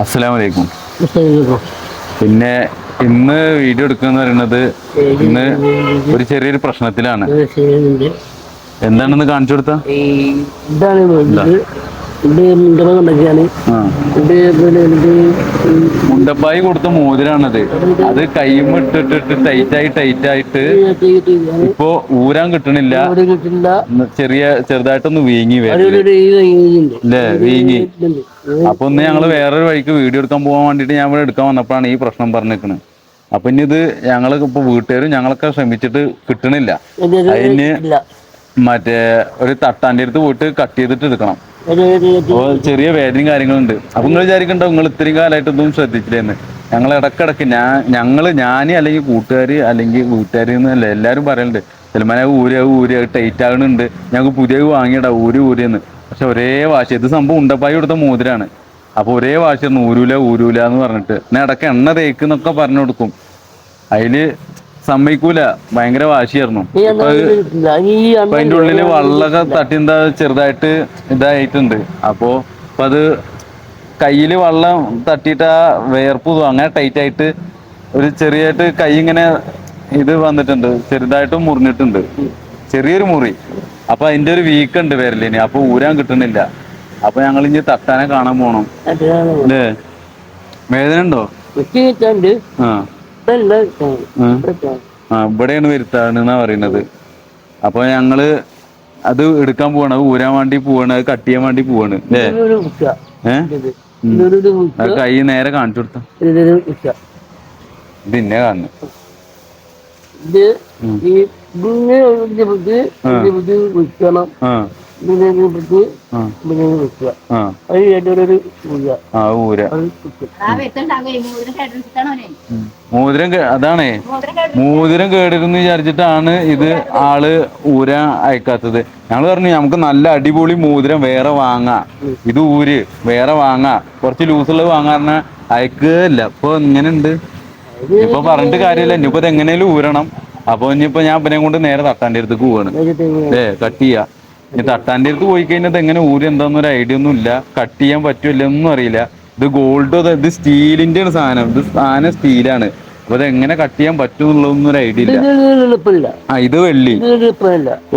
അസ്സലാമു അലൈക്കും. പിന്നെ ഇന്ന് വീഡിയോ എടുക്കുക പറയുന്നത് ഇന്ന് ഒരു ചെറിയൊരു പ്രശ്നത്തിലാണ്. എന്താണെന്ന് കാണിച്ചു കൊടുത്താ മുണ്ടപ്പായി കൊടുത്ത മോതിരാണത്. അത് കൈമ ഇട്ടിട്ട് ടൈറ്റായിട്ട് ഇപ്പോ ഊരാൻ കിട്ടണില്ല. ചെറുതായിട്ടൊന്ന് വീങ്ങി അല്ലേ, വീങ്ങി. അപ്പൊ ഒന്ന് ഞങ്ങള് വേറൊരു വഴിക്ക് വീഡിയോ എടുക്കാൻ പോകാൻ വേണ്ടിട്ട് ഞാൻ ഇവിടെ എടുക്കാൻ വന്നപ്പോഴാണ് ഈ പ്രശ്നം പറഞ്ഞിരിക്കുന്നത്. അപ്പൊ ഇനി ഇത് ഞങ്ങള് ഇപ്പൊ വീട്ടുകാരും ഞങ്ങളൊക്കെ ശ്രമിച്ചിട്ട് കിട്ടണില്ല. അതിന് മറ്റേ ഒരു തട്ടാന്റെ അടുത്ത് പോയിട്ട് കട്ട് ചെയ്തിട്ട് എടുക്കണം. അപ്പൊ ചെറിയ വേദനയും കാര്യങ്ങളുണ്ട്. അപ്പൊ നിങ്ങൾ വിചാരിക്കണ്ടോ നിങ്ങൾ ഇത്രയും കാലമായിട്ട് ഇതൊന്നും ശ്രദ്ധിച്ചില്ലെന്ന്. ഞങ്ങൾ ഇടക്കിടക്ക് ഞാന് അല്ലെങ്കിൽ കൂട്ടുകാര് അല്ലെങ്കിൽ വീട്ടുകാർ എന്നല്ല എല്ലാരും പറയലുണ്ട്, ചിലമാനെ ഊര് ടൈറ്റ് ആകുന്നുണ്ട്, ഞങ്ങൾക്ക് പുതിയ വാങ്ങിയിടാ ഊരിന്ന്. പക്ഷെ ഒരേ വാശി. ഇത് സംഭവം ഉണ്ടപ്പായി കൊടുത്ത മോതിരാണ്. അപ്പൊ ഒരേ വാശി ഊരൂല എന്ന് പറഞ്ഞിട്ട് ഞാൻ ഇടയ്ക്ക് എണ്ണ തേക്കുന്നൊക്കെ പറഞ്ഞു കൊടുക്കും. അതില് സമ്മതിക്കൂല, ഭയങ്കര വാശിയായിരുന്നു. ഇപ്പൊ അതിന്റെ ഉള്ളില് വള്ളൊക്കെ തട്ടി എന്താ ചെറുതായിട്ട് ഇതായിട്ടുണ്ട്. അപ്പൊ അത് കയ്യില് വെള്ളം തട്ടിയിട്ട് ആ വേർപ്പ് അങ്ങനെ ടൈറ്റ് ആയിട്ട് ഒരു ചെറിയായിട്ട് കൈ ഇങ്ങനെ ഇത് വന്നിട്ടുണ്ട്, ചെറുതായിട്ട് മുറിഞ്ഞിട്ടുണ്ട്, ചെറിയൊരു മുറി. അപ്പൊ അതിന്റെ ഒരു വീക്കുണ്ട് വിരലിന്. അപ്പൊ ഊരാൻ കിട്ടുന്നില്ല. അപ്പൊ ഞങ്ങൾ ഇനി തട്ടാനെ കാണാൻ പോണം. അല്ലേ, വേദന ഉണ്ടോ? ഇവിടെയാണ് വരുത്താണെന്നാ പറയുന്നത്. അപ്പൊ ഞങ്ങള് അത് എടുക്കാൻ പോവാണ്, അത് ഊരാൻ വേണ്ടി പോവാണ്, അത് കട്ട് ചെയ്യാൻ വേണ്ടി പോവാണ്. അല്ലേ, കൈ നേരെ കാണിച്ചു കൊടുത്ത പിന്നെ കാണുന്നു. മോതിരം അതാണേ, മോതിരം കേടരുന്ന് വിചാരിച്ചിട്ടാണ് ഇത് ആള് ഊരാൻ അയക്കാത്തത്. ഞങ്ങള് പറഞ്ഞു നമുക്ക് നല്ല അടിപൊളി മോതിരം വേറെ വാങ്ങാ, ഇത് ഊര് വേറെ വാങ്ങാ, കുറച്ച് ലൂസുള്ളത് വാങ്ങാൻ അയക്കുകയില്ല. ഇപ്പൊ ഇങ്ങനെ ഉണ്ട്. ഇപ്പൊ പറഞ്ഞിട്ട് കാര്യമില്ല, ഇനിയിപ്പോ ഇത് എങ്ങനെയാലും ഊരണം. അപ്പൊ ഇനിയിപ്പോ ഞാൻ ഇവനെ കൊണ്ട് നേരെ തട്ടാന്റെ അടുത്തേക്ക് പോവാണ്. കട്ട് ചെയ്യാ. ഇനി തട്ടാന്റെ അടുത്ത് പോയി കഴിഞ്ഞാൽ എങ്ങനെ ഊര് എന്താന്നൊരു ഐഡിയ ഒന്നും ഇല്ല. കട്ട് ചെയ്യാൻ പറ്റൂല്ല ഒന്നും അറിയില്ല. ഇത് ഗോൾഡ്, ഇത് സ്റ്റീലിന്റെ ആണ് സാധനം. ഇത് സാധനം സ്റ്റീലാണ്. അപ്പൊ ഇത് എങ്ങനെ കട്ട് ചെയ്യാൻ പറ്റും എന്നുള്ളതൊന്നും ഒരു ഐഡിയ ഇല്ല. ഇത് വെള്ളി.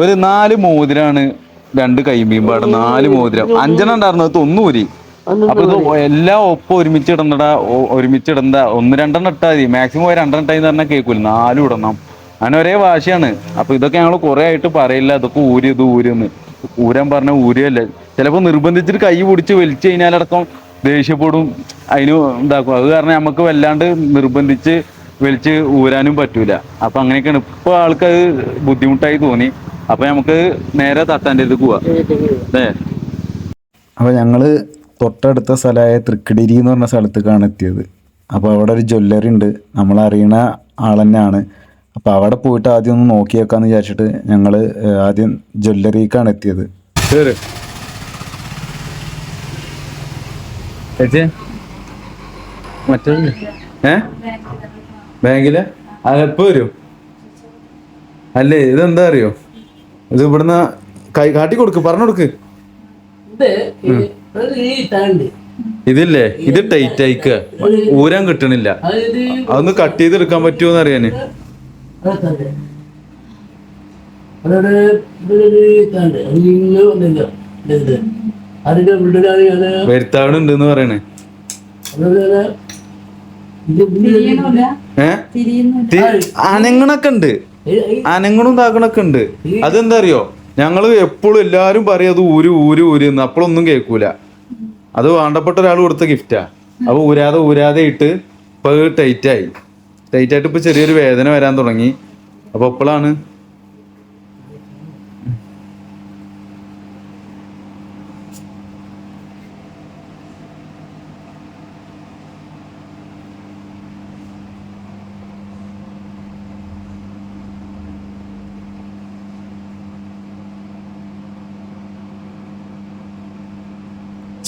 ഒരു 4 മോതിരാണ്, 2 കൈമ്പീം പാടെ 4 മോതിരം. 5 ഉണ്ടായിരുന്നത് ഒന്നൂരി. അപ്പൊ ഇത് എല്ലാം ഒപ്പം ഒരുമിച്ചിടണ്ട 1-2 ഇട്ടാ മതി. മാക്സിമം 2 ഇട്ടാന്ന് പറഞ്ഞാൽ കേൾക്കൂല, 4 ഇടണം. അങ്ങനെ ഒരേ വാശിയാണ്. അപ്പൊ ഇതൊക്കെ ഞങ്ങൾ കുറെ ആയിട്ട് പറയില്ല, ഇതൊക്കെ ഊരിന്ന് ഊരാൻ പറഞ്ഞ ഊരിയല്ല. ചിലപ്പോ നിർബന്ധിച്ചിട്ട് കൈ പിടിച്ച് വലിച്ചു കഴിഞ്ഞാലടക്കം ദേഷ്യപ്പെടും, അതിന് ഇതാക്കും. അത് കാരണം നമുക്ക് വല്ലാണ്ട് നിർബന്ധിച്ച് വലിച്ച് ഊരാനും പറ്റൂല. അപ്പൊ അങ്ങനെയൊക്കെയാണ്. ഇപ്പൊ ആൾക്കത് ബുദ്ധിമുട്ടായി തോന്നി. അപ്പൊ നമുക്ക് നേരെ തട്ടാൻ്റെ അടുത്ത് പോവാ. അല്ലേ, അപ്പൊ ഞങ്ങള് തൊട്ടടുത്ത സ്ഥലമായ തൃക്കടിരി എന്ന് പറഞ്ഞ സ്ഥലത്തേക്കാണ് എത്തിയത്. അപ്പോൾ അവിടെ ഒരു ജ്വല്ലറി ഉണ്ട്, നമ്മളറിയണ ആൾ തന്നെയാണ്. അപ്പോൾ അവിടെ പോയിട്ട് ആദ്യം ഒന്ന് നോക്കിയേക്കാന്ന് വിചാരിച്ചിട്ട് ഞങ്ങൾ ആദ്യം ജ്വല്ലറിക്കാണ് എത്തിയത്. മറ്റേ ബാങ്കില് അതെപ്പോ വരും? അല്ലേ, ഇതെന്താ അറിയോ, ഇത് ഇവിടുന്ന് കാട്ടി കൊടുക്ക്, പറഞ്ഞു കൊടുക്ക്. ഇതില്ലേ, ഇത് ടൈറ്റ് ആയിക്ക, ഊരാൻ കിട്ടണില്ല. അതൊന്ന് കട്ട് ചെയ്ത് എടുക്കാൻ പറ്റുമോന്ന് അറിയാന്. വരുത്താവണുണ്ട് എന്ന് പറയണേ. അനങ്ങണൊക്കെ ഉണ്ട്, അനങ്ങണും താക്കണൊക്കെ ഉണ്ട്. അതെന്താ അറിയോ, ഞങ്ങള് എപ്പോഴും എല്ലാരും പറയും അത് ഊര് അപ്പോഴൊന്നും കേൾക്കൂല. അത് വേണ്ടപ്പെട്ട ഒരാൾ കൊടുത്ത ഗിഫ്റ്റാ. അപ്പൊ ഊരാതെ ഇട്ട് ഇപ്പൊ ടൈറ്റായിട്ട് ഇപ്പൊ ചെറിയൊരു വേദന വരാൻ തുടങ്ങി. അപ്പൊ എപ്പോഴാണ്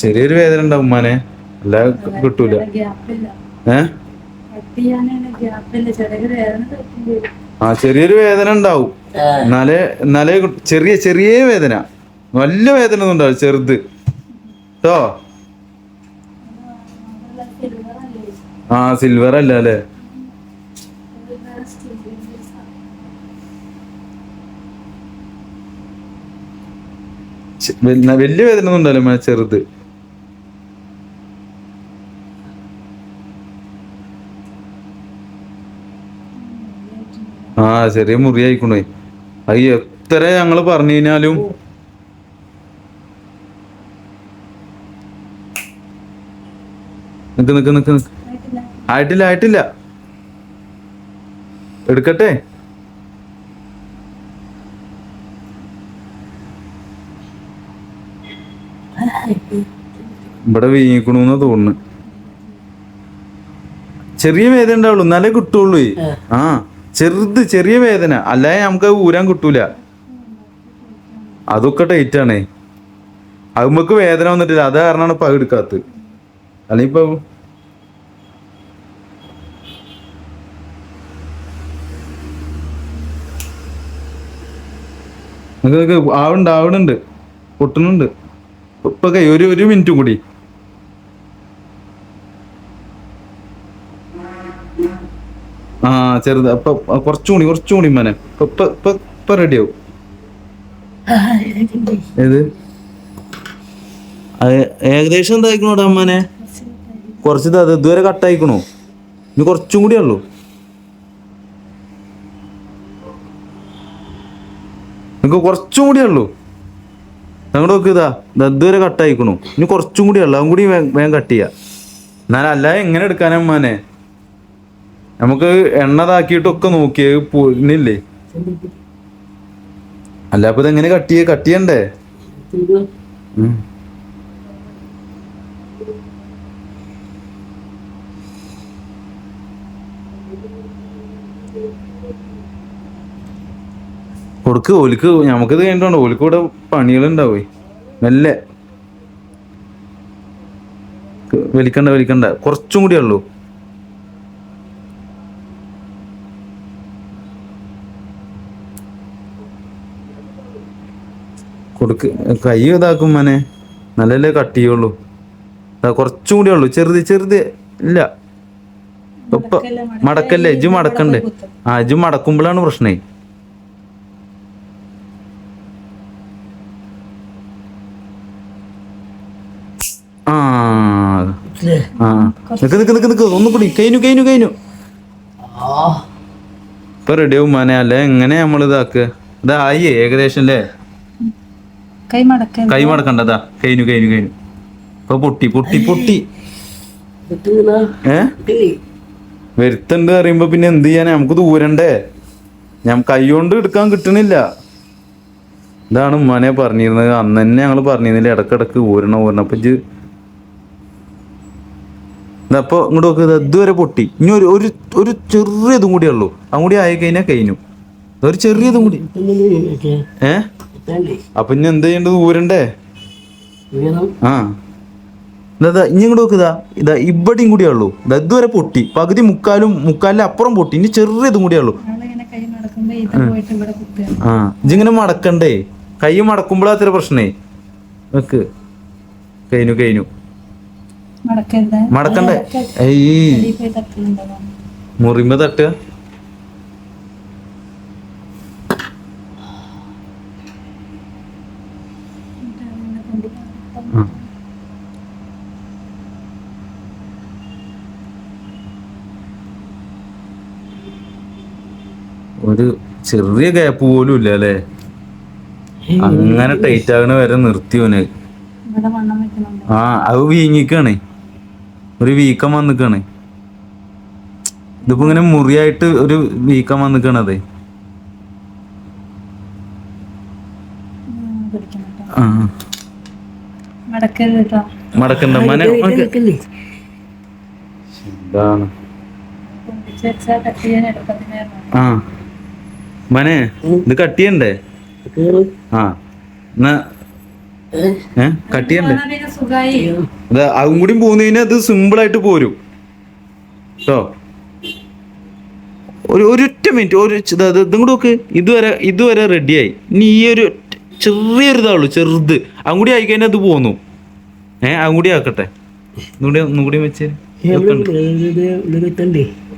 ചെറിയൊരു വേദന ഉണ്ടാവും ഉമ്മാനെ, അല്ല കിട്ടൂല. ചെറിയൊരു വേദന ഉണ്ടാവും. എന്നാലേ ചെറിയ വേദന, വലിയ വേദന ഒന്നും ഉണ്ടാവും, ചെറുത് കേട്ടോ. ആ സിൽവർ അല്ല അല്ലേ? വലിയ വേദന ഒന്നും ഉണ്ടല്ലോ ചെറുത്. ആ ചെറിയ മുറി ആയിക്കണേ. അത് എത്ര ഞങ്ങള് പറഞ്ഞു കഴിഞ്ഞാലും നിക്ക് നിക്ക് നിക്ക് നിക്ക് ആയിട്ടില്ല ആയിട്ടില്ല, എടുക്കട്ടെ. ഇവിടെ വീങ്ങിക്കണൂന്ന് തോന്നുന്നു. ചെറിയ വേദന ഉണ്ടാവുള്ളൂ, എന്നാലേ കിട്ടുള്ളൂ. ആ ചെറിയ വേദന, അല്ലാതെ നമുക്ക് ഊരാൻ കിട്ടൂല. അതൊക്കെ ടൈറ്റ് ആണേ. അത് നമുക്ക് വേദന വന്നിട്ടില്ല, അത് കാരണമാണ് ഇപ്പൊ എടുക്കാത്തത്. അല്ലെങ്കിൽ ഇപ്പൊ ആവണുണ്ട് പൊട്ടുന്നുണ്ട്. ഇപ്പൊ ഒരു മിനിറ്റും കൂടി. ആ ചെറുത് അപ്പൊ കുറച്ചും കൂടി മനെ ഇപ്പൊ റെഡിയാവും. ഏത് ഏകദേശം എന്തായിക്കണോടാ അമ്മനെ? കുറച്ച് ഇതുവരെ കട്ടായിക്കണോ? ഇനി കുറച്ചും കൂടി ഉള്ളൂ. നിങ്ങക്ക് കുറച്ചും കൂടി ഉള്ളൂ. ഞങ്ങളുടെ നോക്ക് ഇതുവരെ കട്ടായിക്കണു. ഇനി കുറച്ചും കൂടി ഉള്ളു, അതും കൂടി വേഗം കട്ട് ചെയ്യാം. എന്നാലും അല്ലാതെ എങ്ങനെ എടുക്കാനമ്മാനെ? നമുക്ക് എണ്ണതാക്കിയിട്ടൊക്കെ നോക്കിയേ പോന്നില്ലേ? അല്ല അപ്പൊ ഇതെങ്ങനെ കട്ട് ചെയ്യണ്ടേ? കൊടുക്ക് ഓലിക്ക്. നമുക്കിത് കഴിഞ്ഞിട്ടുണ്ടോ ഓലിക്ക് ഇവിടെ പണികളുണ്ടാവേ. മെല്ലെ വലിക്കണ്ട കുറച്ചും കൂടി ഉള്ളൂ. കൊടുക്ക്, കൈ ഇതാക്കും മനെ, നല്ലല്ലേ കട്ട് ചെയ്യുള്ളൂ. കുറച്ചും കൂടി ഉള്ളൂ, ചെറുത് ഇല്ല. ഇപ്പൊ മടക്കല്ലേ, ഇജ്ജ് മടക്കണ്ടേ? ആ ഇജ്ജ് മടക്കുമ്പോഴാണ് പ്രശ്നേ. നിക്ക് ഒന്നും കൂടി. കഴിഞ്ഞു ഇപ്പൊ റെഡിയാവും മനെ. അല്ലെ എങ്ങനെ നമ്മൾ ഇതാക്കുക? ഇതായി ഏകദേശം അല്ലേ? കൈ മടക്കണ്ടതാ. കഴിഞ്ഞു ഇപ്പൊ പൊട്ടി വരുത്തണ്ട് അറിയുമ്പോ പിന്നെ എന്ത് ചെയ്യാനാ? നമുക്ക് ദൂരണ്ടേ? ഞാൻ കൈ കൊണ്ട് എടുക്കാൻ കിട്ടണില്ല. ഇതാണ് ഉമ്മാനെ പറഞ്ഞിരുന്നത് അന്ന് തന്നെ. ഞങ്ങള് പറഞ്ഞിരുന്നില്ല ഇടക്കിടക്ക് ഊരണം. അപ്പൊ ഇജ്ജ് അപ്പൊ ഇങ്ങോട്ട് നോക്ക്. ഇതുവരെ പൊട്ടി. ഇനി ഒരു ചെറിയതും കൂടി ഉള്ളൂ. അതും കൂടി ആയി കഴിഞ്ഞാൽ കഴിഞ്ഞു. ഒരു ചെറിയതും കൂടി. അപ്പൊ ഇനി എന്ത് ചെയ്യേണ്ടത്? ഊരണ്ടേ? ആ ഇനി ഇങ്ങോട്ട് നോക്ക്. ഇവിടെയും കൂടിയേ ഉള്ളൂ. ഇതുവരെ പൊട്ടി. പകുതി മുക്കാലിന് അപ്പുറം പൊട്ടി. ഇനി ചെറിയതും കൂടിയേ ഉള്ളൂ. ആ ഇജിങ്ങനെ മടക്കണ്ടേ? കൈ മടക്കുമ്പോഴാ അത്ര പ്രശ്നേ. നോക്ക് കഴിഞ്ഞു മടക്കണ്ടേ? മുറിമ്പോ തട്ടുക. ഒരു ചെറിയ ഗ്യാപ്പ് പോലും ഇല്ല അല്ലേ? അങ്ങനെ ടൈറ്റ് ആകണ വരെ നിർത്തിയോന്. ആ അത് വീങ്ങിക്കാണ്, ഒരു വീക്കം വന്നിക്കാണ്. ഇതിപ്പോ ഇങ്ങനെ മുറിയായിട്ട് ഒരു വീക്കം വന്നിക്കണതേ. മടക്കണ്ട മനെ. എന്താണ് ആ മനെ ഇത് കട്ട് ചെയ്യണ്ടേ? ആ എന്നാ കട്ട് ചെയ്യണ്ടേ? അതും കൂടി പോന്നു കഴിഞ്ഞാൽ അത് സിമ്പിൾ ആയിട്ട് പോരും കേട്ടോ. ഒരൊറ്റ മിനിറ്റ് ഇതും കൂടി നോക്ക്. ഇതുവരെ റെഡിയായി. ഇനി ഈ ഒരു ചെറിയൊരു ഇതാവുള്ളൂ, ചെറുത്. അതും കൂടി ആയിക്കഴിഞ്ഞാൽ അത് പോന്നു. അതും കൂടി ആക്കട്ടെ. ഒന്നും കൂടി വെച്ച്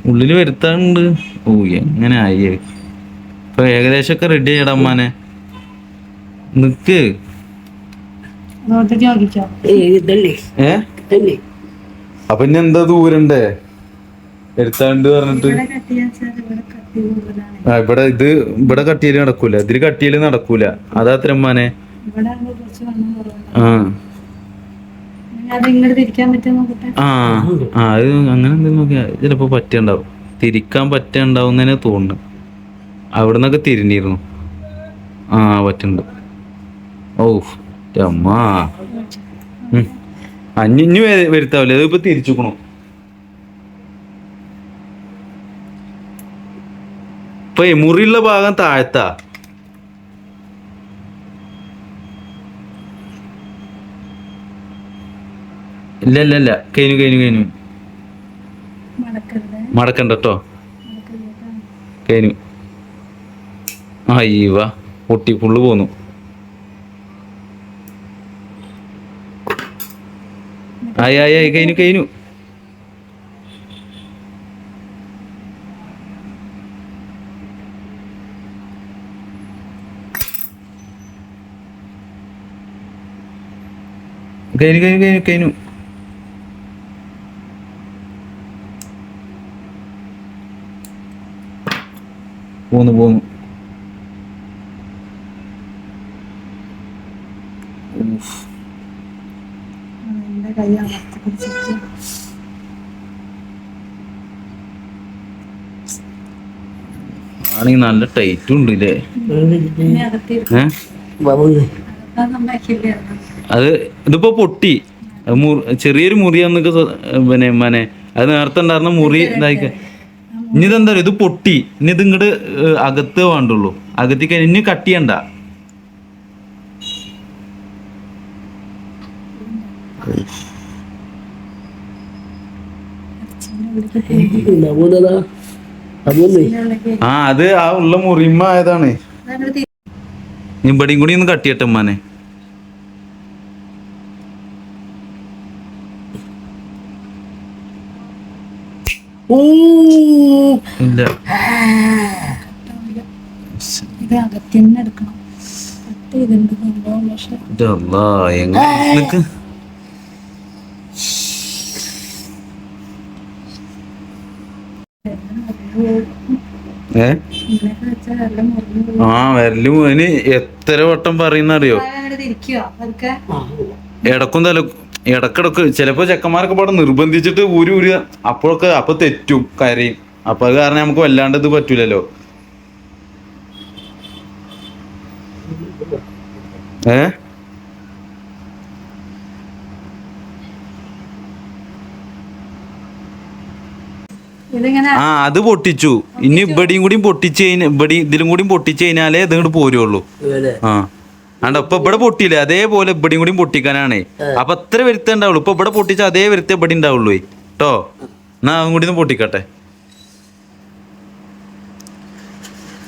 ഉള്ളില് വരുത്താനുണ്ട്. ഓ എങ്ങനെ ആയി ഇപ്പൊ ഏകദേശം ഒക്കെ റെഡി ആയിടാ അമ്മാനെ. നിക്ക് അപ്പൊ ഇനി എന്താ ദൂരണ്ടേ വരുത്താണ്ട് പറഞ്ഞിട്ട്. ഇവിടെ ഇത് ഇവിടെ കട്ടിയല് നടക്കൂല, ഇതില് കട്ടിയല് നടക്കൂല. അതാ അത്രമ്മാനെ. ആ അത് അങ്ങനെ എന്തെങ്കിലും നോക്കിയാ ചിലപ്പോ പറ്റുണ്ടാവും. തിരിക്കാൻ പറ്റുണ്ടാവുന്നതിനെ തോന്നുന്നു. അവിടുന്നൊക്കെ തിരിഞ്ഞിരുന്നു. ആ പറ്റുന്നുണ്ട്. ഓ അമ്മാ അഞ്ഞു വരുത്താവില്ല. അതിപ്പോ തിരിച്ചുക്കണു. ഇപ്പൊ മുറിയുള്ള ഭാഗം താഴ്ത്താ. ഇല്ല ഇല്ല ഇല്ല കഴിഞ്ഞു കഴിഞ്ഞു കഴിഞ്ഞു. മടക്കണ്ട കേട്ടോ. കഴിഞ്ഞു. അയ്യവാ പൊട്ടി ഫുള്ള് പോന്നു. ആയി ആയി ആയി കഴിഞ്ഞു കഴിഞ്ഞു. കഴിഞ്ഞു കഴിഞ്ഞു കഴിഞ്ഞു കഴിഞ്ഞു. പോന്നു പോന്നു. ആണെങ്കിൽ നല്ല ടൈറ്റും ഉണ്ട് ഇല്ലേ. അത് ഇതിപ്പോ പൊട്ടി. ചെറിയൊരു മുറിയാന്നൊക്കെ പിന്നെ മനെ അത് നേരത്തെ ഉണ്ടായിരുന്ന മുറി ഇതായിക്ക. ഇനി ഇതെന്താ ഇത് പൊട്ടി. ഇനി ഇത് ഇങ്ങോട്ട് അകത്ത് വേണ്ടുള്ളൂ. അകത്തേക്ക് ഇനി കട്ട് ചെയ്യണ്ട. ആ അത് ആ ഉള്ള മുറിമ ആയതാണ്. ഇവിടെയും കൂടി ഒന്ന് കട്ട് ചെയ്യട്ടെ ഉമ്മാനെ. ഇല്ല എങ്ങനെ ആ വരല് മോന് എത്ര വട്ടം പറയുന്നറിയോ. ഇടക്കും തല ഇടക്കിടക്ക് ചിലപ്പോ ചെക്കന്മാരൊക്കെ പാടെ നിർബന്ധിച്ചിട്ട് ഊരി ഊരി അപ്പോഴൊക്കെ അപ്പൊ തെറ്റും കരയും. അപ്പൊ അത് കാരണം നമുക്ക് വല്ലാണ്ട് ഇത് പറ്റൂലല്ലോ. ആ അത് പൊട്ടിച്ചു. ഇനി ഇവിടെയും കൂടി പൊട്ടിച്ച് ഇവിടെ ഇതിലും കൂടി പൊട്ടിച്ചു കഴിഞ്ഞാലേ ഇതിങ്ങോട്ട് പോരുള്ളൂ. ആ ആണ്ട ഇപ്പൊ ഇവിടെ പൊട്ടിയില്ലേ അതേപോലെ ഇവിടെയും കൂടി പൊട്ടിക്കാനാണ്. അപ്പൊ അത്ര വരുത്തേ ഉണ്ടാവുള്ളൂ. ഇപ്പൊ ഇവിടെ പൊട്ടിച്ച അതേ വരുത്തേ ഇവിടെ ഉണ്ടാവുള്ളൂ കേട്ടോ. എന്നാ അതും കൂടി ഒന്ന് പൊട്ടിക്കട്ടെ.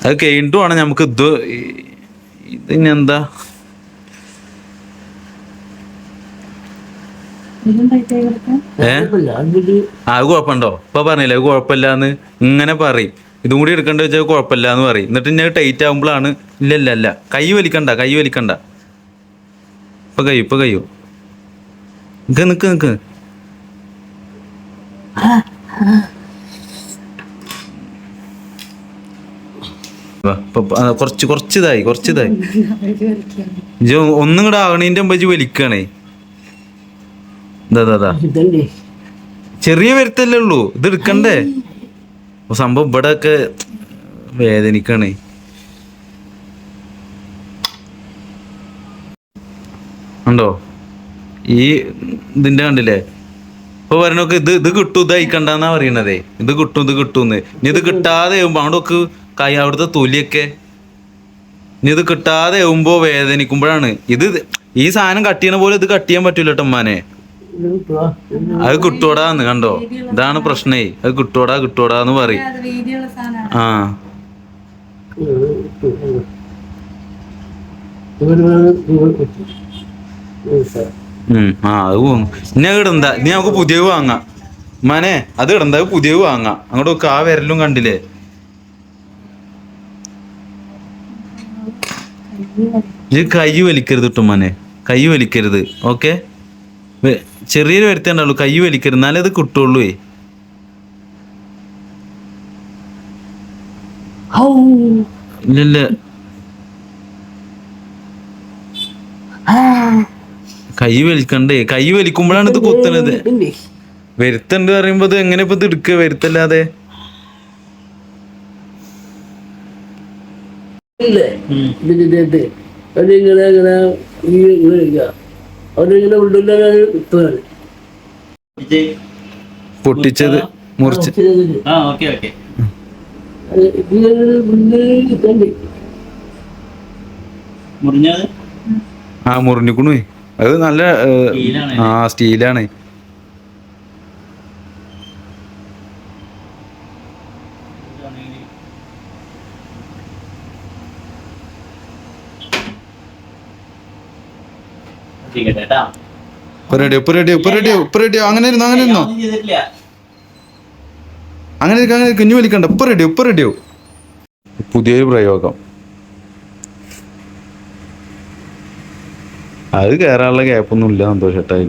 അത് കഴിഞ്ഞിട്ടുമാണ് നമുക്ക് ഇതിന് എന്താ അത് കുഴപ്പമുണ്ടോ. ഇപ്പൊ പറഞ്ഞില്ലേ അത് കുഴപ്പമില്ലാന്ന് ഇങ്ങനെ പറയും. ഇതും കൂടി എടുക്കണ്ട വെച്ചാൽ കുഴപ്പമില്ല എന്ന് പറയും. എന്നിട്ട് ഇങ്ങനെ ടൈറ്റ് ആകുമ്പോഴാണ് ഇല്ല ഇല്ല ഇല്ല കൈ വലിക്കണ്ട കൈ വലിക്കണ്ട. ഇപ്പൊ കഴിയൂ നിക്ക് നിക്ക് നിക്ക്. കുറച്ചിതായി ഒന്നും കൂടെ ആകണീന്റെ മുമ്പ് വലിക്കണേ. ചെറിയ വരുത്തല്ലേ ഉള്ളൂ. ഇത് എടുക്കണ്ടേ. സംഭവം ഇവിടെ ഒക്കെ വേദനിക്കണേ. ഉണ്ടോ ഈ ഇതിന്റെ കണ്ടില്ലേ. ഇപ്പൊ പറയണൊക്കെ ഇത് കിട്ടും ഇത് അയക്കണ്ടെന്നാ പറയണതേ. ഇത് കിട്ടുന്ന്. ഇനി ഇത് കിട്ടാതെ ആവുമ്പോ അവിടൊക്കെ കൈ അവിടുത്തെ തൊലിയൊക്കെ ഇനി ഇത് കിട്ടാതെ ആവുമ്പോ വേദനിക്കുമ്പോഴാണ് ഇത് ഈ സാധനം കട്ട് ചെയ്യണ പോലെ ഇത് കട്ട് ചെയ്യാൻ പറ്റൂല കേട്ടോ ഉമ്മാനെ. അത് കിട്ടോടാന്ന് കണ്ടോ. ഇതാണ് പ്രശ്നേ. അത് കിട്ടോടാന്ന് പറയും. ആ അത് പോന്നു. ഇനി ഇടണ്ട. ഇനി നമുക്ക് പുതിയ വാങ്ങാം. മനെ അത് ഇടണ്ട പുതിയ വാങ്ങാം അങ്ങോട്ട് ആ വിരലും കണ്ടില്ലേ ഇത് കൈ വലിക്കരുത് കേട്ടോ മനെ കൈ വലിക്കരുത് ഓക്കെ ചെറിയൊരു വരുത്തേണ്ടുള്ളൂ കൈ വലിക്കരുത് എന്നാലേ അത് കിട്ടുള്ളൂ ഇല്ല കൈ വലിക്കണ്ടേ കൈ വലിക്കുമ്പോഴാണ് ഇത് കുത്തണത് വരുത്തണ്ട് പറയുമ്പോ ഇത് എങ്ങനെ ഇപ്പൊ ഇത് എടുക്കുക വരുത്തല്ലാതെ പൊട്ടിച്ചത് മുറിച്ച് ആ മുറിഞ്ഞിക്കണു അത് നല്ല സ്റ്റീലാണ് അങ്ങനെ കുഞ്ഞു വലിക്കണ്ട ഇപ്പൊ റെഡിയോ പുതിയൊരു പ്രയോഗം അത് കേറാനുള്ള ഗ്യാപ്പൊന്നും ഇല്ല സന്തോഷേട്ടായി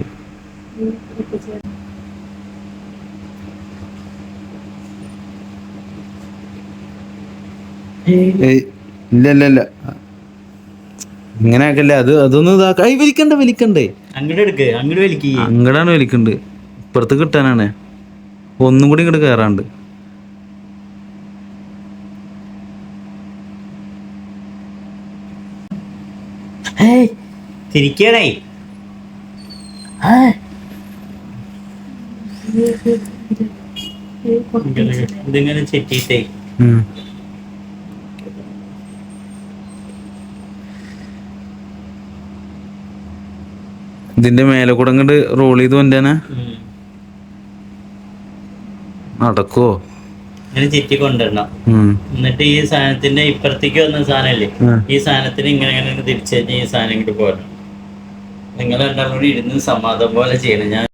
ഇല്ല ഇങ്ങനെ ആക്കല്ലേ അതൊന്നും കൈ വലിക്കണ്ടേ അങ്ങടാണ് വലിക്കണ്ട് ഇപ്പുറത്ത് കിട്ടാനാണ് ഒന്നും കൂടി ഇങ്ങോട്ട് കേറാണ്ട് തിരിക്കണേ ഇതിങ്ങനെ ചെറ്റിട്ടേ ഇതിന്റെ മേലെ കൂടെ അങ്ങോട്ട് റോൾ ചെയ്ത് കൊണ്ടാനാ നടക്കോ ഇങ്ങനെ ചെറ്റി കൊണ്ടുവരണം എന്നിട്ട് ഈ സാധനത്തിന്റെ ഇപ്പുറത്തേക്ക് വന്ന സാധനല്ലേ ഈ സാധനത്തിന് ഇങ്ങനെ തിരിച്ചു കഴിഞ്ഞാൽ ഈ സാധനം ഇങ്ങോട്ട് പോരണം നിങ്ങൾ രണ്ടാളും കൂടി ഇരുന്ന് സമാധാനം പോലെ ചെയ്യണം ഞാൻ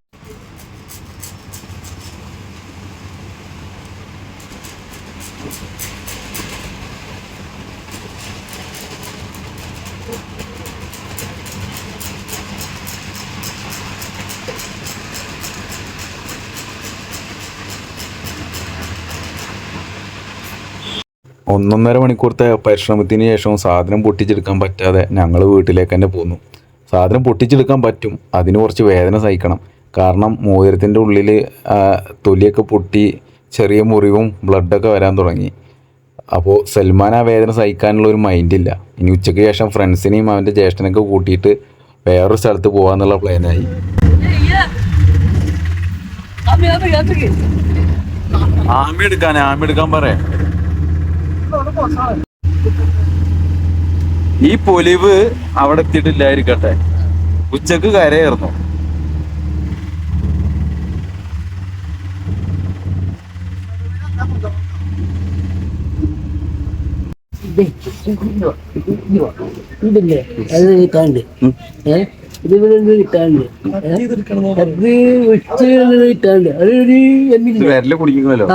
ഒന്നൊന്നര മണിക്കൂറത്തെ പരിശ്രമത്തിന് ശേഷം സാധനം പൊട്ടിച്ചെടുക്കാൻ പറ്റാതെ ഞങ്ങൾ വീട്ടിലേക്ക് തന്നെ പോന്നു. സാധനം പൊട്ടിച്ചെടുക്കാൻ പറ്റും, അതിന് കുറച്ച് വേദന സഹിക്കണം. കാരണം മോതിരത്തിൻ്റെ ഉള്ളിൽ തൊലിയൊക്കെ പൊട്ടി ചെറിയ മുറിവും ബ്ലഡൊക്കെ വരാൻ തുടങ്ങി. അപ്പോൾ സൽമാൻ ആ വേദന സഹിക്കാനുള്ള ഒരു മൈൻഡില്ല. ഇനി ഉച്ചയ്ക്ക് ശേഷം ഫ്രണ്ട്സിനെയും അവൻ്റെ ജ്യേഷ്ഠനൊക്കെ കൂട്ടിയിട്ട് വേറൊരു സ്ഥലത്ത് പോകാമെന്നുള്ള പ്ലാനായി. ആമി എടുക്കാൻ പറയാം. ഈ പൊലിവ് അവിടെ എത്തിയിട്ടില്ലായിരിക്കട്ടെ, ഉച്ചക്ക് കരയായിരുന്നു. ഇതില്ലേ അത് കിട്ടാണ്ട് ഇതിവിടെ കിട്ടാണ്ട് കിട്ടാണ്ട് വിരല് കുടിക്കുന്നല്ലോ.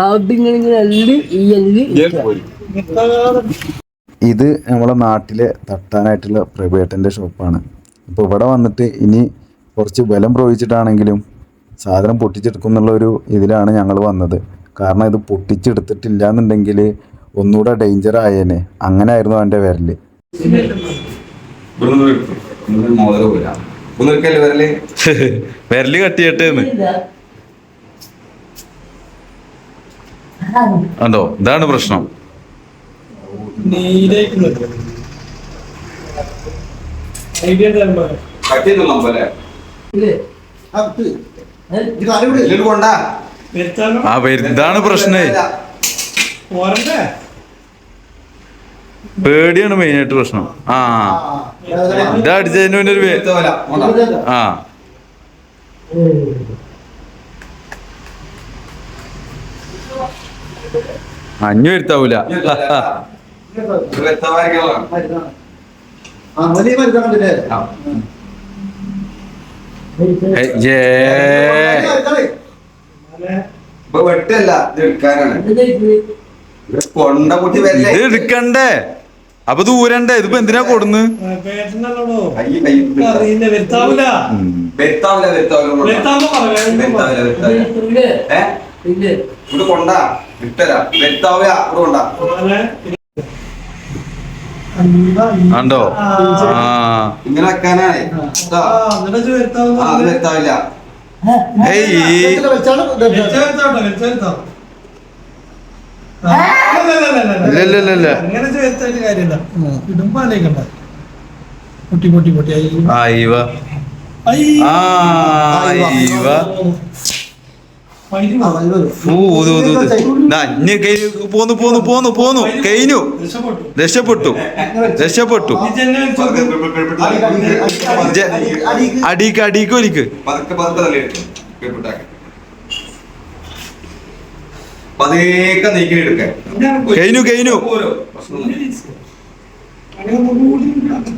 ഇത് നമ്മളെ നാട്ടിലെ തട്ടാനായിട്ടുള്ള പ്രഭേട്ടൻ്റെ ഷോപ്പാണ്. അപ്പോൾ ഇവിടെ വന്നിട്ട് ഇനി കുറച്ച് ബലം പ്രയോഗിച്ചിട്ടാണെങ്കിലും സാധനം പൊട്ടിച്ചെടുക്കും എന്നുള്ളൊരു ഇതിലാണ് ഞങ്ങൾ വന്നത്. കാരണം ഇത് പൊട്ടിച്ചെടുത്തിട്ടില്ല എന്നുണ്ടെങ്കിൽ ഒന്നുകൂടെ ഡേഞ്ചർ ആയേനെ. അങ്ങനെ ആയിരുന്നു അവൻ്റെ വിരല്. വിരല് കട്ടിയിട്ടേന്ന് അതോ, ഇതാണ് പ്രശ്നം. ഇതാണ് പ്രശ്നേ. പേടിയാണ് മെയിനായിട്ട് പ്രശ്നം. ഇതാ അടിച്ചതിന് മുന്നേ ഒരു അഞ്ഞു വരുത്താവൂല. ഇപ്പൊ വെട്ടല്ല ഇത് എടുക്കാനാണ്. ഇത് ഇവിടെ കൊണ്ട കുട്ടി വരല്ലേ. ഇത് എടുക്കണ്ടേ, അപ്പൊ ദൂരണ്ടേ, ഇതിപ്പോ എന്തിനാ കൊടുന്ന്? കൈ വരുത്താവില്ല. ഇവിടെ കൊണ്ട ഇട്ടരാ വരുത്താവില്ല. ഇവിടെ കൊണ്ട ആണ്ടോ? ആ ഇങ്ങനെ വെക്കാനാണ്. വരുത്താവില്ല. ഏയ് ഇല്ല അങ്ങനെ ചേർത്തായിട്ട് കാര്യമില്ല. ഇടുമ്പോ ആലേക്കണ്ട പൊട്ടി പൊട്ടി പൊട്ടി അയ്യവ പോന്നു കഴിഞ്ഞു. രക്ഷപ്പെട്ടു. അടിക്ക് ഒലിക്ക്. പതേക്കെ നീക്കി എടുക്കാൻ കഴിഞ്ഞു.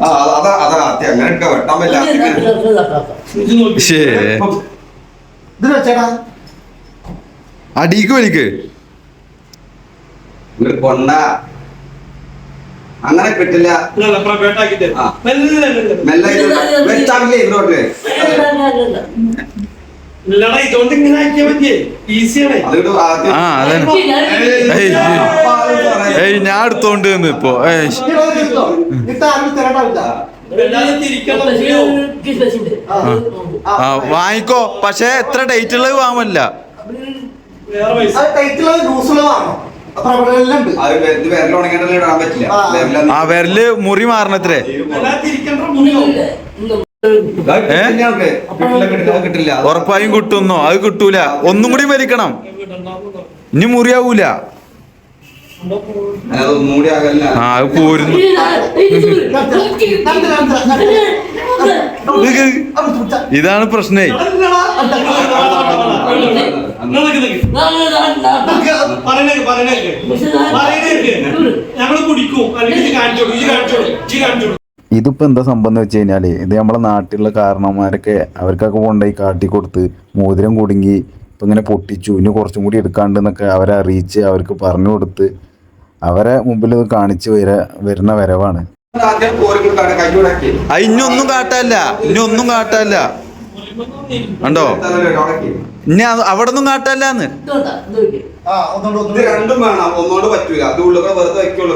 അതാ അങ്ങനെ വെട്ടാൻ പറ്റില്ല. അടിക്ക് വലിക്ക്. കൊണ്ട അങ്ങനെ കിട്ടില്ല. മെല്ലെ വെച്ചാവില്ലേ ഇങ്ങോട്ട്. ഇതുകൊണ്ട് ഇങ്ങനെ ആക്കിയാ മതിയേ, ഈസിയാണ്. ആ അതെ. ഏയ് ഞാൻ എടുത്തോണ്ട് ഇപ്പൊ വാങ്ങിക്കോ, പക്ഷെ എത്ര ഡേറ്റ് ഉള്ളത് വാങ്ങല്ല. ആ വിരല് മുറി മാറണത്രേ. ഉറപ്പായും കിട്ടുന്നോ? അത് കിട്ടൂല. ഒന്നും കൂടി വലിക്കണം, ഇനി മുറിയാവൂല. ആ അത് പോരുന്നു. ഇതാണ് പ്രശ്നേ. ഞങ്ങള് കുടിക്കും അല്ലെങ്കിൽ കാണിച്ചോളൂ. ഇതിപ്പോ എന്താ സംഭവം എന്ന് വെച്ച് കഴിഞ്ഞാല്, ഇത് നമ്മളെ നാട്ടിലുള്ള കാരണവന്മാരൊക്കെ അവർക്കൊക്കെ കൊണ്ടുപോയി കാട്ടിക്കൊടുത്ത് മോതിരം കുടുങ്ങി ഇപ്പൊ ഇങ്ങനെ പൊട്ടിച്ചു, ഇനി കുറച്ചും കൂടി എടുക്കാണ്ടെന്നൊക്കെ അവരെ അറിയിച്ച് അവർക്ക് പറഞ്ഞു കൊടുത്ത് അവരെ മുമ്പിൽ ഇത് കാണിച്ച് വരുന്ന വരവാണ്. ഇനിയൊന്നും കാട്ടല്ല കണ്ടോ? ഇനി അവിടെ ഒന്നും കാട്ടല്ലാന്ന്. രണ്ടും വേണം, ഒന്നോട് പറ്റൂല. അത് ഉള്ളിൽ വെറുതെ വയ്ക്കുള്ളൂ.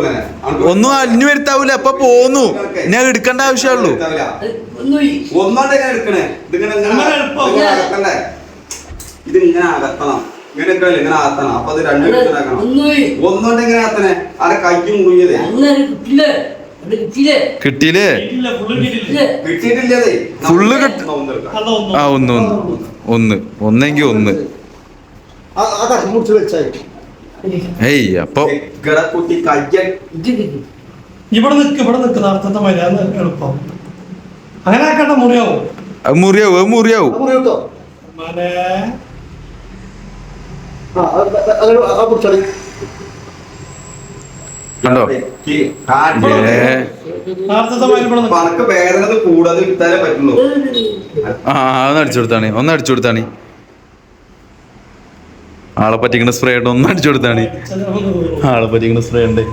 ഒന്നും അലിഞ്ഞു വരുത്താവൂല. ഇപ്പൊ പോന്നു, ഇനി അത് എടുക്കേണ്ട ആവശ്യമുള്ളൂ. ഒന്നോണ്ട് എങ്ങനെ എടുക്കണേ? ഇതിങ്ങനെ അകത്തണ്ടേ? ഇത് ഇങ്ങനെ അകത്തണം. ഇങ്ങനെയൊക്കെ ഇങ്ങനെ അകത്തണം. അപ്പൊ അത് രണ്ടും ഒന്നോണ്ട് എങ്ങനെ അകത്തണേ? അവിടെ കയ്യും മുറിയതേ കിട്ടിയില്ലേ? കിട്ടിയിട്ടില്ലേ? ഫുള്ള് ആ ഒന്നെങ്കി ഒന്ന്. ഏയ് അപ്പൊ കുട്ടി കയ്യ ഇവിടെ നിക്ക് നടത്തത്തെ മര്യാദ എളുപ്പം. അങ്ങനെ ആക്കണ്ട, മുറിയാവും. കണ്ടോ? പണക്ക് വേദന കൂടാതെ കിട്ടാനേ പറ്റുള്ളൂ. ഒന്ന് അടിച്ചു കൊടുത്താണ്. ആളെ പറ്റിക്കുന്ന സ്പ്രേ ഉണ്ട്, ഒന്ന് അടിച്ചു കൊടുത്താണ്. ആളെ പറ്റിക്കുന്ന സ്പ്രേ ഉണ്ട്.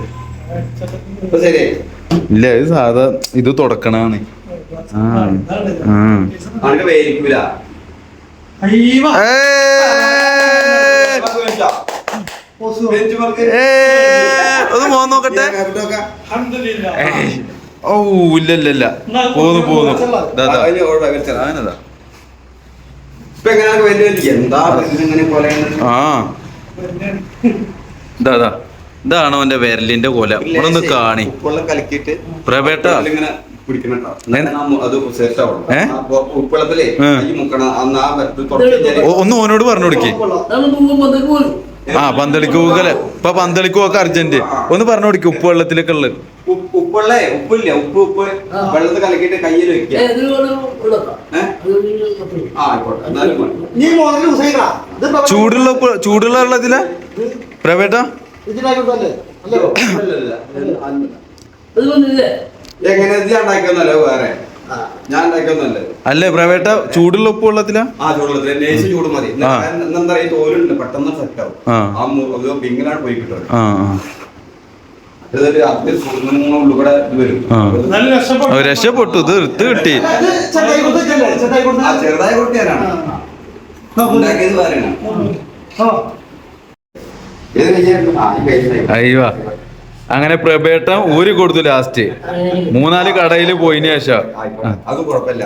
ഇല്ല ഇത് സാധാ ഇത് തുടക്കണാണ്. ഒന്ന് പോന്ന് നോക്കട്ടെ. ഓ ഇല്ല പോന്നു. ഇതാണ് അവന്റെ വിരലിന്റെ കൊല. ഒന്ന് കാണി പ്രവേട്ട. ഒന്ന് ഓനോട് പറഞ്ഞു കൊടുക്കേ. ആ പന്തളിക്കൂക്കല്ലേ, ഇപ്പൊ പന്തളിക്കൂക്കെ അർജന്റ്. ഒന്ന് പറഞ്ഞു കൊടുക്കും ഉപ്പ് വെള്ളത്തിലൊക്കെ ഉള്ളത്. ഉപ്പില്ല ഉപ്പ് വെള്ളത്തിൽ കലക്കിട്ട് കയ്യിൽ വെക്കുക. ചൂടുള്ള വെള്ളത്തിലാ പ്രവേട്ടാ? എങ്ങനെ ഉണ്ടാക്കിയൊന്നല്ലോ വേറെ ഞാൻ ഉണ്ടാക്കിയൊന്നല്ലേ. അല്ലേ പ്രവേട്ട ചൂടുള്ള ഉപ്പ് വെള്ളത്തിലാ? ആ ചൂടുള്ളത് ലേശം ചൂട് മതി. ആ. എന്താ പറയാ, ഈ തോലുണ്ട് പെട്ടെന്ന് സെറ്റ് ആവും. ആ. ആ പിങ്ങിലാണ് പോയി കിട്ടും. ആ ഇതൊരു അത് ഉള്ളിൽ കൂടെ ഇത് വരും. ആ. നല്ല രക്ഷപ്പെട്ടു. രക്ഷപ്പെട്ടു, ഇത് എടുത്ത് കിട്ടി. ആ ചെറുതായി കൊടുക്കാനാണ് ഉണ്ടാക്കിയത് പറയണം. ഏത് കഴിഞ്ഞാൽ അയ്യോ അങ്ങനെ പ്രഭേട്ടം ഊരി കൊടുത്തു ലാസ്റ്റ്. 3-4 കടയിൽ പോയിന് ശേഷം അത് കുഴപ്പമില്ല.